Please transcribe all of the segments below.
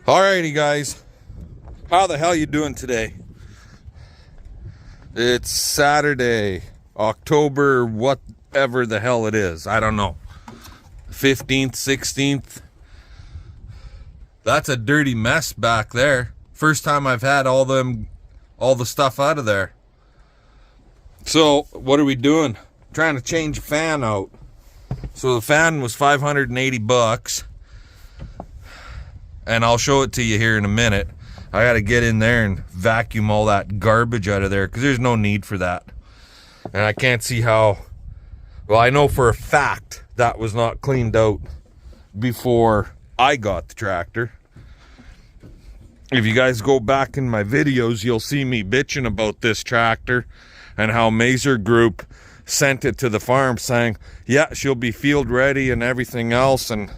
Alrighty guys, how the hell you doing today? It's Saturday, October whatever the hell it is, I don't know, 15th, 16th. That's a dirty mess back there. First time I've had all the stuff out of there. So what are we doing? Trying to change a fan out. So the fan was 580 bucks. And I'll show it to you here in a minute. I got to get in there and vacuum all that garbage out of there because there's no need for that. And I can't see how. Well, I know for a fact that was not cleaned out before I got the tractor. If you guys go back in my videos, you'll see me bitching about this tractor and how Mazer Group sent it to the farm saying, yeah, she'll be field ready and everything else. And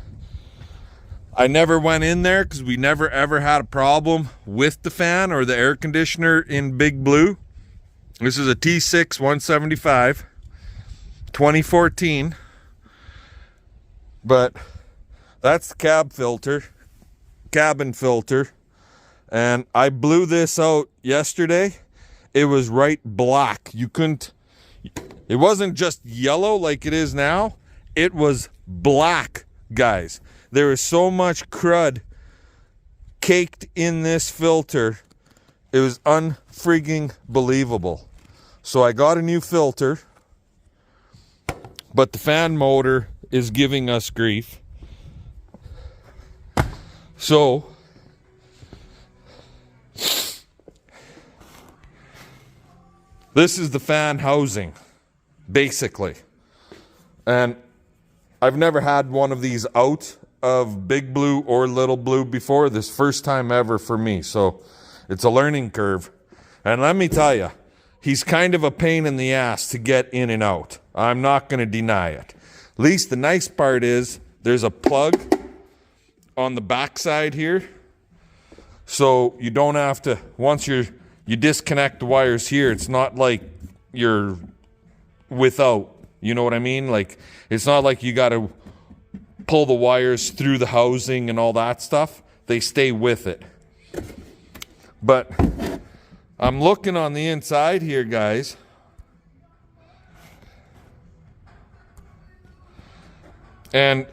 I never went in there because we never ever had a problem with the fan or the air conditioner in Big Blue. This is a t6.175 2014, but that's the cabin filter, and I blew this out yesterday. It was right black. It wasn't just yellow like it is now, it was black, guys. There is so much crud caked in this filter. It was unfreaking believable. So I got a new filter, but the fan motor is giving us grief. So this is the fan housing, basically. And I've never had one of these out of Big Blue or Little Blue before. This first time ever for me, so it's a learning curve. And let me tell you, he's kind of a pain in the ass to get in and out. I'm not going to deny it. At least the nice part is there's a plug on the back side here, so you don't have to, once you disconnect the wires here, it's not like you're without, you know what I mean? Like, it's not like you got to pull the wires through the housing and all that stuff. They stay with it. But I'm looking on the inside here, guys. And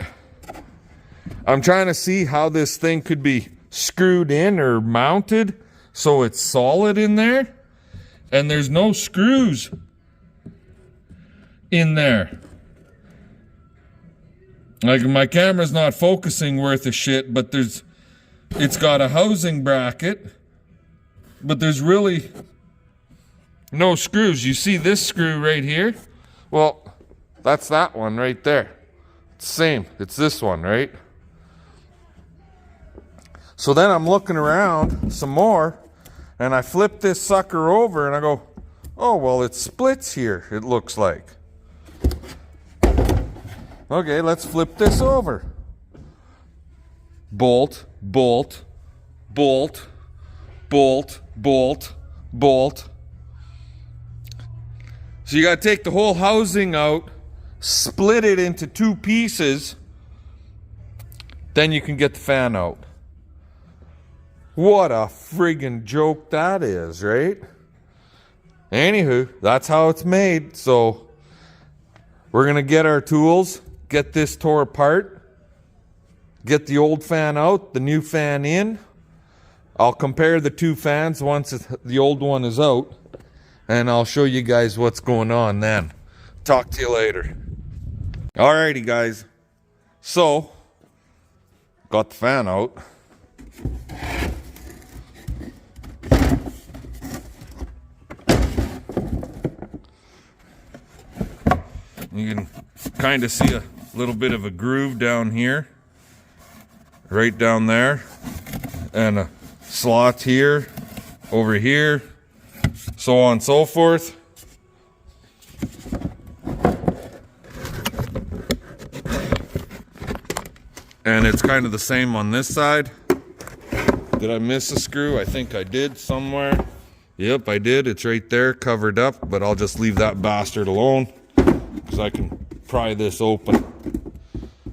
I'm trying to see how this thing could be screwed in or mounted so it's solid in there. And there's no screws in there. Like, my camera's not focusing worth a shit, but it's got a housing bracket, but there's really no screws. You see this screw right here? Well, that's that one right there. It's the same. It's this one, right? So then I'm looking around some more, and I flip this sucker over, and I go, oh, well, it splits here, it looks like. Okay, let's flip this over. Bolt, bolt, bolt, bolt, bolt, bolt. So you got to take the whole housing out, split it into two pieces, then you can get the fan out. What a friggin' joke that is, right? Anywho, that's how it's made. So we're going to get our tools, get this tore apart, get the old fan out, the new fan in. I'll compare the two fans once the old one is out, and I'll show you guys what's going on then. Talk to you later. Alrighty, guys. So, got the fan out. You can kind of see a little bit of a groove down here, right down there, and a slot here, over here, so on and so forth. And it's kind of the same on this side. Did I miss a screw? I think I did somewhere. Yep, I did. It's right there, covered up, but I'll just leave that bastard alone because I can pry this open.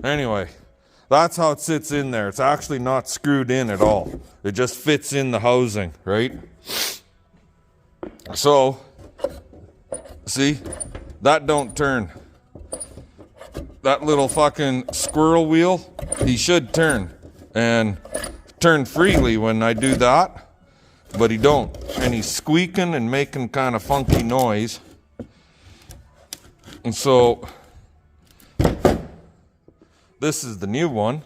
Anyway, That's how it sits in there. It's actually not screwed in at all. It just fits in the housing, right? So, see, that don't turn. That little fucking squirrel wheel, he should turn. And turn freely when I do that, but he don't. And he's squeaking and making kind of funky noise. And so, this is the new one.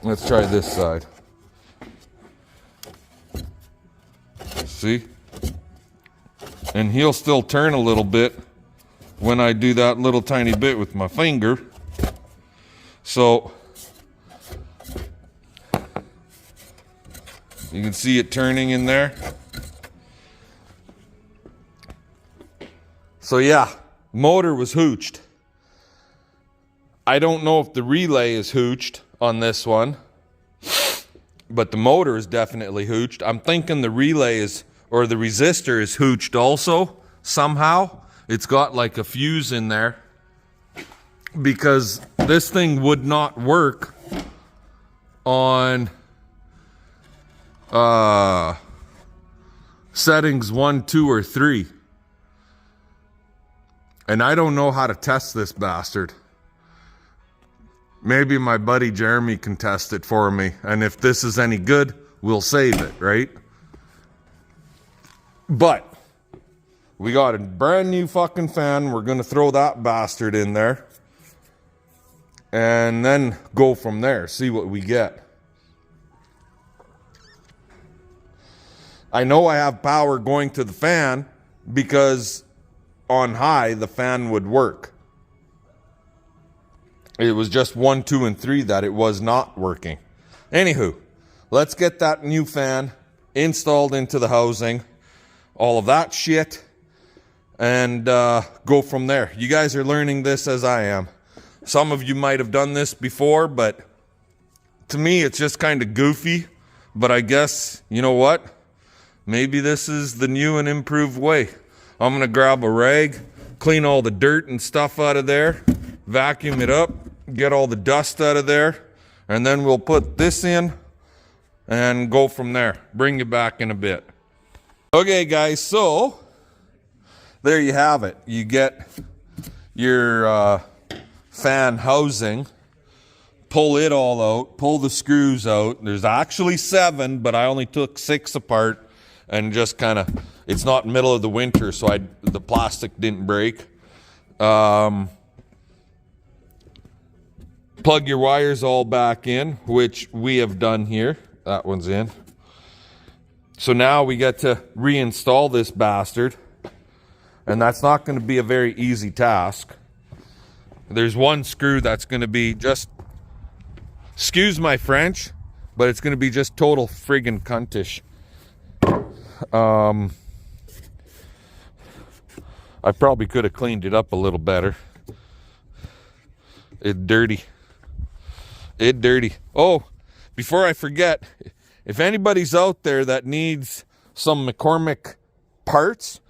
Let's try this side. See? And he'll still turn a little bit when I do that little tiny bit with my finger. So, you can see it turning in there. So yeah, motor was hooched. I don't know if the relay is hooched on this one, but the motor is definitely hooched. I'm thinking the relay is, or the resistor is hooched also, somehow. It's got like a fuse in there, because this thing would not work on settings 1, 2, or 3. And I don't know how to test this bastard. Maybe my buddy Jeremy can test it for me. And if this is any good, we'll save it, right? But we got a brand new fucking fan. We're going to throw that bastard in there. And then go from there. See what we get. I know I have power going to the fan because on high the fan would work. It was just 1, 2, and 3 that it was not working. Anywho, let's get that new fan installed into the housing. All of that shit. And go from there. You guys are learning this as I am. Some of you might have done this before, but to me it's just kind of goofy. But I guess, you know what? Maybe this is the new and improved way. I'm going to grab a rag, clean all the dirt and stuff out of there, vacuum it up, get all the dust out of there, and then we'll put this in and go from there. Bring you back in a bit. Okay, guys, so there you have it. You get your fan housing, pull it all out, pull the screws out. There's actually 7, but I only took 6 apart. And just kind of, it's not middle of the winter, so the plastic didn't break. Plug your wires all back in, which we have done here. That one's in. So now we get to reinstall this bastard. And that's not going to be a very easy task. There's one screw that's going to be just, excuse my French, but it's going to be just total friggin' cuntish. I probably could have cleaned it up a little better. It's dirty. It's dirty. Oh, before I forget, if anybody's out there that needs some McCormick parts,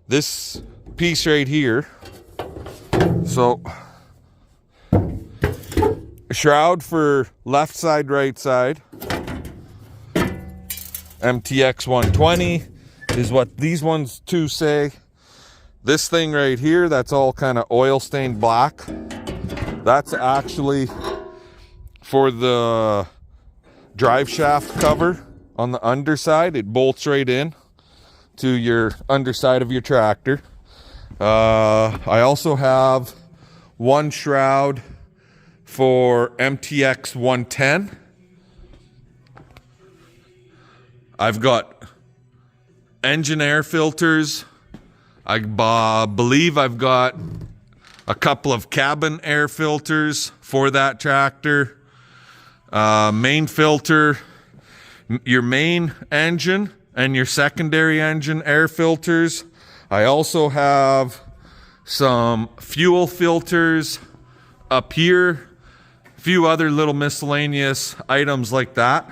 this piece right here, so shroud for left side, right side, MTX 120 is what these ones too say. This thing right here, that's all kind of oil stained black. That's actually for the drive shaft cover on the underside. It bolts right in to your underside of your tractor. I also have one shroud for MTX 110. I've got engine air filters. I believe I've got a couple of cabin air filters for that tractor. Main filter, your main engine and your secondary engine air filters. I also have some fuel filters up here. A few other little miscellaneous items like that.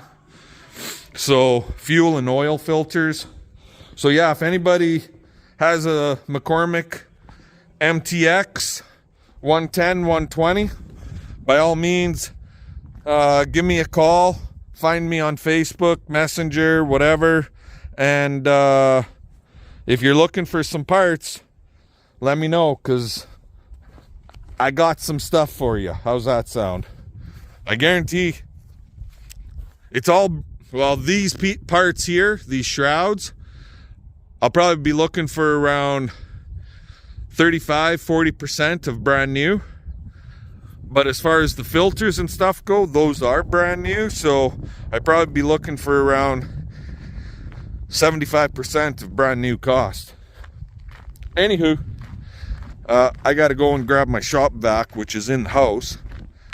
So fuel and oil filters. So yeah, if anybody has a McCormick MTX 110, 120, by all means, give me a call. Find me on Facebook, Messenger, whatever. And if you're looking for some parts, let me know, because I got some stuff for you. How's that sound? I guarantee it's all, well, these parts here, these shrouds, I'll probably be looking for around 35-40% of brand new. But as far as the filters and stuff go, those are brand new. So I'd probably be looking for around 75% of brand new cost. Anywho, I gotta go and grab my shop vac, which is in the house.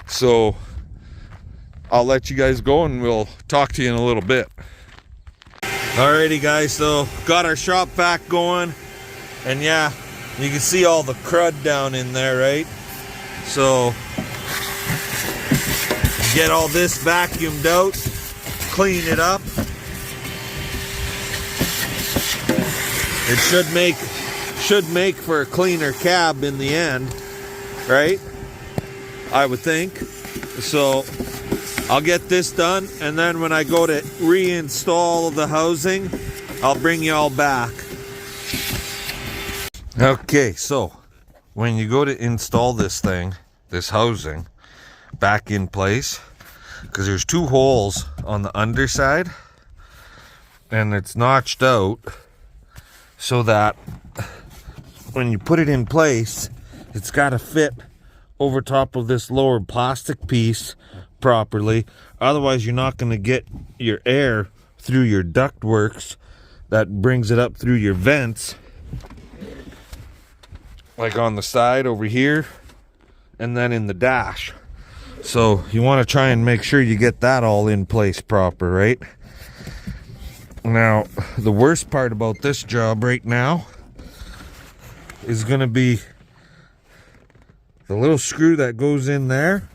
So I'll let you guys go and we'll talk to you in a little bit. Alrighty guys, so got our shop vac going, and yeah, you can see all the crud down in there, right? So get all this vacuumed out, clean it up. It should make for a cleaner cab in the end, right? I would think. So I'll get this done, and then when I go to reinstall the housing, I'll bring you all back. Okay, so when you go to install this thing, this housing, back in place, because there's two holes on the underside, and it's notched out so that when you put it in place, it's got to fit over top of this lower plastic piece properly. Otherwise, you're not going to get your air through your ductworks that brings it up through your vents, like on the side over here, and then in the dash. So you want to try and make sure you get that all in place proper, right? Now, the worst part about this job right now is going to be the little screw that goes in there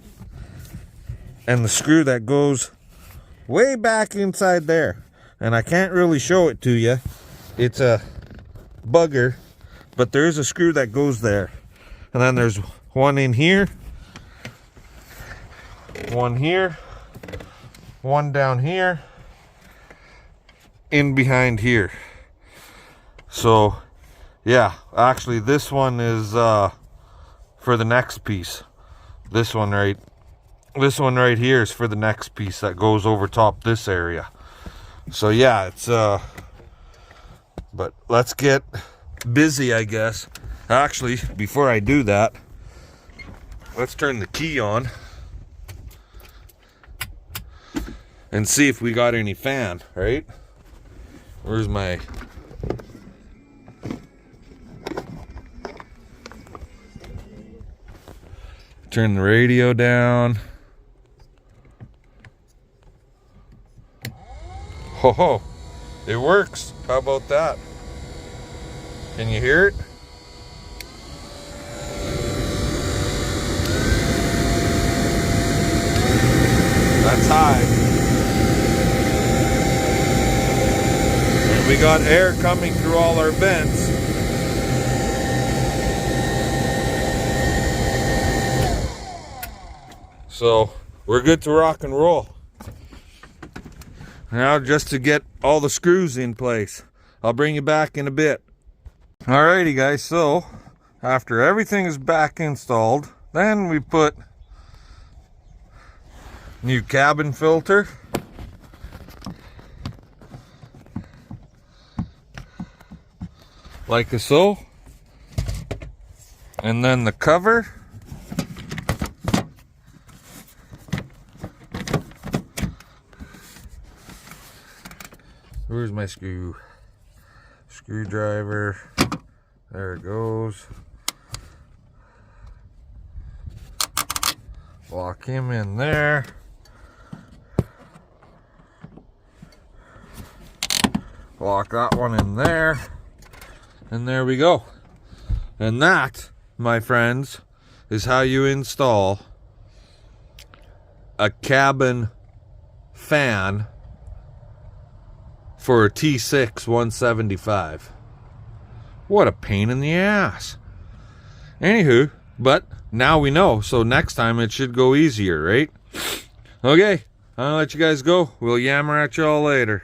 and the screw that goes way back inside there. And I can't really show it to you. It's a bugger, but there is a screw that goes there. And then there's one in here, one here, one down here, in behind here. So yeah, actually this one is for the next piece. This one right here is for the next piece that goes over top this area. So yeah, it's but let's get busy, I guess. Actually, before I do that, let's turn the key on and see if we got any fan, right? Where's my... Turn the radio down. Ho ho, it works. How about that? Can you hear it? That's high. And we got air coming through all our vents. So we're good to rock and roll. Now just to get all the screws in place. I'll bring you back in a bit. Alrighty guys, so after everything is back installed, then we put new cabin filter, like so, and then the cover. Where's my screwdriver? There it goes. Lock him in there. Lock that one in there. And there we go. And that, my friends, is how you install a cabin fan for a t6.175. What a pain in the ass. Anywho, But now we know, so next time it should go easier, right? Okay, I'll let you guys go. We'll yammer at y'all later.